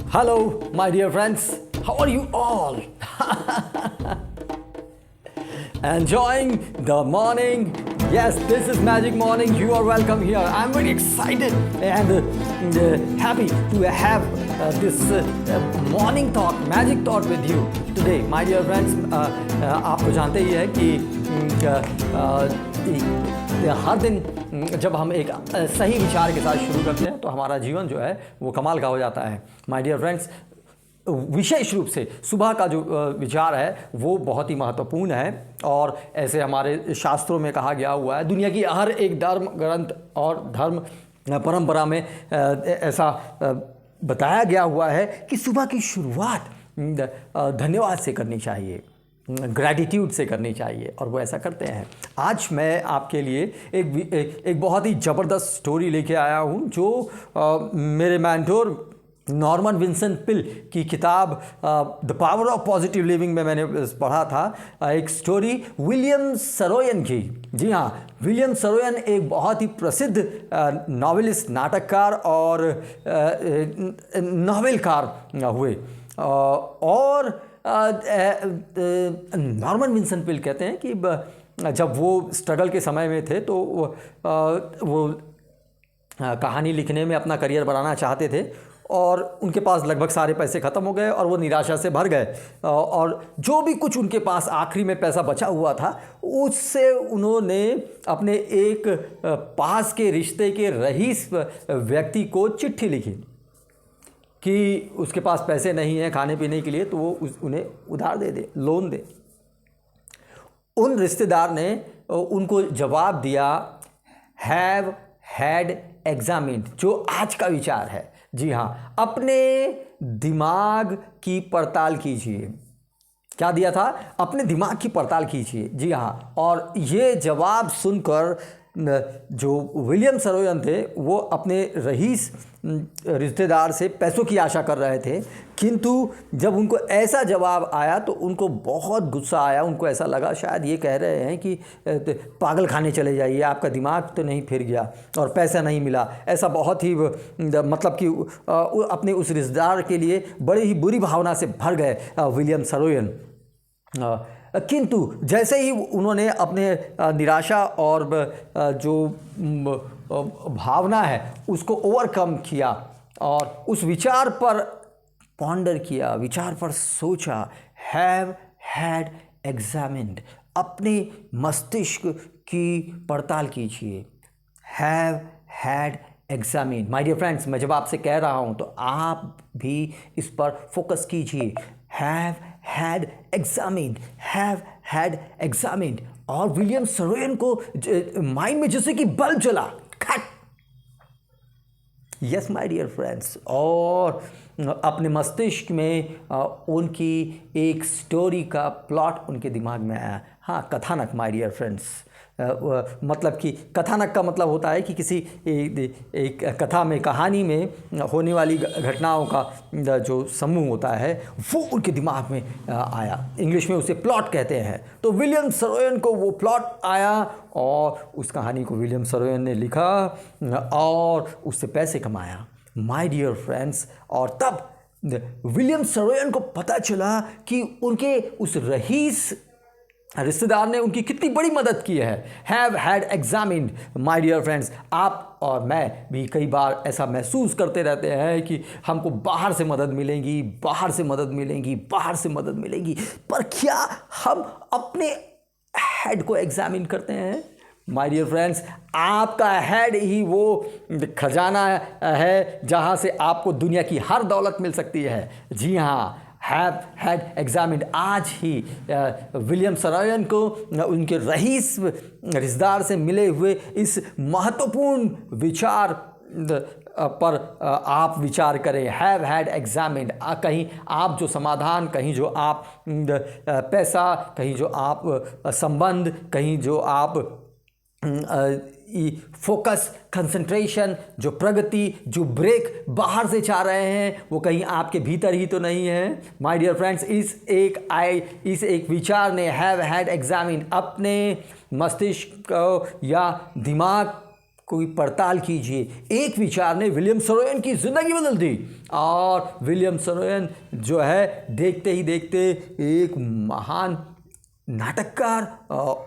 Hello, my dear friends. How are you all? Enjoying the morning? Yes, this is Magic Morning. You are welcome here. I'm very excited and happy to have this morning thought, magic thought with you today. My dear friends, आप तो जानते ही है कि हर दिन जब हम एक सही विचार के साथ शुरू करते हैं तो हमारा जीवन जो है वो कमाल का हो जाता है. माय डियर फ्रेंड्स, विशेष रूप से सुबह का जो विचार है वो बहुत ही महत्वपूर्ण है और ऐसे हमारे शास्त्रों में कहा गया हुआ है. दुनिया की हर एक धर्म ग्रंथ और धर्म परंपरा में ऐसा बताया गया हुआ है कि सुबह की शुरुआत धन्यवाद से करनी चाहिए, ग्रैटिट्यूड से करनी चाहिए, और वो ऐसा करते हैं. आज मैं आपके लिए एक बहुत ही ज़बरदस्त स्टोरी लेके आया हूँ जो मेरे मेंटोर नॉर्मन विंसेंट पिल की किताब the power of positive living में मैंने पढ़ा था. एक स्टोरी विलियम सरोयन की. जी हाँ, विलियम सरोयन एक बहुत ही प्रसिद्ध नॉवेलिस्ट, नाटककार और नॉवेलकार हुए. और नॉर्मन विंसेंट पिल कहते हैं कि जब वो स्ट्रगल के समय में थे तो वो कहानी लिखने में अपना करियर बनाना चाहते थे और उनके पास लगभग सारे पैसे ख़त्म हो गए और वो निराशा से भर गए. और जो भी कुछ उनके पास आखिरी में पैसा बचा हुआ था उससे उन्होंने अपने एक पास के रिश्ते के रईस व्यक्ति को चिट्ठी लिखी कि उसके पास पैसे नहीं हैं खाने पीने के लिए, तो वो उन्हें उधार दे दे, लोन दे. उन रिश्तेदार ने उनको जवाब दिया, हैव हैड एग्जामिन्ड, जो आज का विचार है. जी हाँ, अपने दिमाग की पड़ताल कीजिए. क्या दिया था? अपने दिमाग की पड़ताल कीजिए. जी हाँ, और ये जवाब सुनकर जो विलियम सरोयन थे वो अपने रईस रिश्तेदार से पैसों की आशा कर रहे थे, किंतु जब उनको ऐसा जवाब आया तो उनको बहुत गुस्सा आया. उनको ऐसा लगा शायद ये कह रहे हैं कि पागल खाने चले जाइए, आपका दिमाग तो नहीं फिर गया और पैसा नहीं मिला. ऐसा बहुत ही मतलब कि अपने उस रिश्तेदार के लिए बड़ी ही बुरी भावना से भर गए विलियम सरोयन. किंतु जैसे ही उन्होंने अपने निराशा और जो भावना है उसको ओवरकम किया और उस विचार पर पॉन्डर किया, विचार पर सोचा, हैव हैड एग्जामिन्ड, अपने मस्तिष्क की पड़ताल कीजिए. Have had examined. My dear friends, मैं जब आपसे कह रहा हूँ तो आप भी इस पर फोकस कीजिए. Have had examined, have had examined. और विलियम सरोयन को माइंड में जैसे कि बल्ब जला, खट. यस माय डियर फ्रेंड्स, और अपने मस्तिष्क में उनकी एक स्टोरी का प्लॉट उनके दिमाग में आया. हाँ, कथानक. माय डियर फ्रेंड्स, मतलब कि कथानक का मतलब होता है कि किसी एक कथा में, कहानी में होने वाली घटनाओं का जो समूह होता है वो उनके दिमाग में आया. इंग्लिश में उसे प्लॉट कहते हैं. तो विलियम सरोयन को वो प्लॉट आया और उस कहानी को विलियम सरोयन ने लिखा और उससे पैसे कमाया. माय डियर फ्रेंड्स, और तब विलियम सरोयन को पता चला कि उनके उस रईस रिश्तेदार ने उनकी कितनी बड़ी मदद की है. Have had examined. My dear friends, आप और मैं भी कई बार ऐसा महसूस करते रहते हैं कि हमको बाहर से मदद मिलेगी, बाहर से मदद मिलेगी, बाहर से मदद मिलेगी, पर क्या हम अपने हेड को एग्जामिन करते हैं? माय डियर फ्रेंड्स, आपका हेड ही वो खजाना है जहाँ से आपको दुनिया की हर दौलत मिल सकती है. जी हाँ, हैव हैड एग्जामिन्ड. आज ही विलियम सरोयन को उनके रईस रिश्तेदार से मिले हुए इस महत्वपूर्ण विचार पर आप विचार करें. Have had examined. कहीं आप जो समाधान, कहीं जो आप पैसा, कहीं जो आप संबंध, कहीं जो आप फोकस, कंसंट्रेशन, जो प्रगति, जो ब्रेक बाहर से चाह रहे हैं वो कहीं आपके भीतर ही तो नहीं है. माय डियर फ्रेंड्स, इस एक विचार ने, हैव हैड एग्जामिन, अपने मस्तिष्क या दिमाग कोई पड़ताल कीजिए। एक विचार ने विलियम सरोयन की ज़िंदगी बदल दी और विलियम सरोयन जो है देखते ही देखते एक महान नाटककार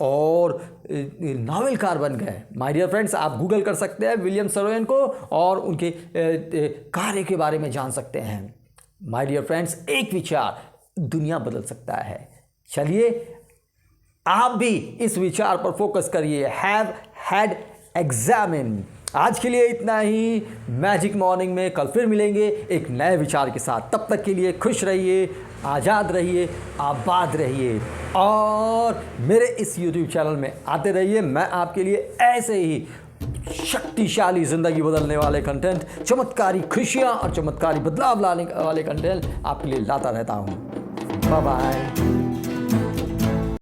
और नावलकार बन गए। माय डियर फ्रेंड्स, आप गूगल कर सकते हैं विलियम सरोयन को और उनके कार्य के बारे में जान सकते हैं। माय डियर फ्रेंड्स, एक विचार दुनिया बदल सकता है। चलिए आप भी इस विचार पर फोकस करिए। Have had examine. आज के लिए इतना ही। मैजिक मॉर्निंग में कल फिर मिलेंगे एक नए विचार के साथ। तब तक के लिए खुश रहिए, आज़ाद रहिए, आबाद रहिए और मेरे इस YouTube चैनल में आते रहिए। मैं आपके लिए ऐसे ही शक्तिशाली ज़िंदगी बदलने वाले कंटेंट, चमत्कारी खुशियाँ और चमत्कारी बदलाव लाने वाले कंटेंट आपके लिए लाता रहता हूँ। Bye bye.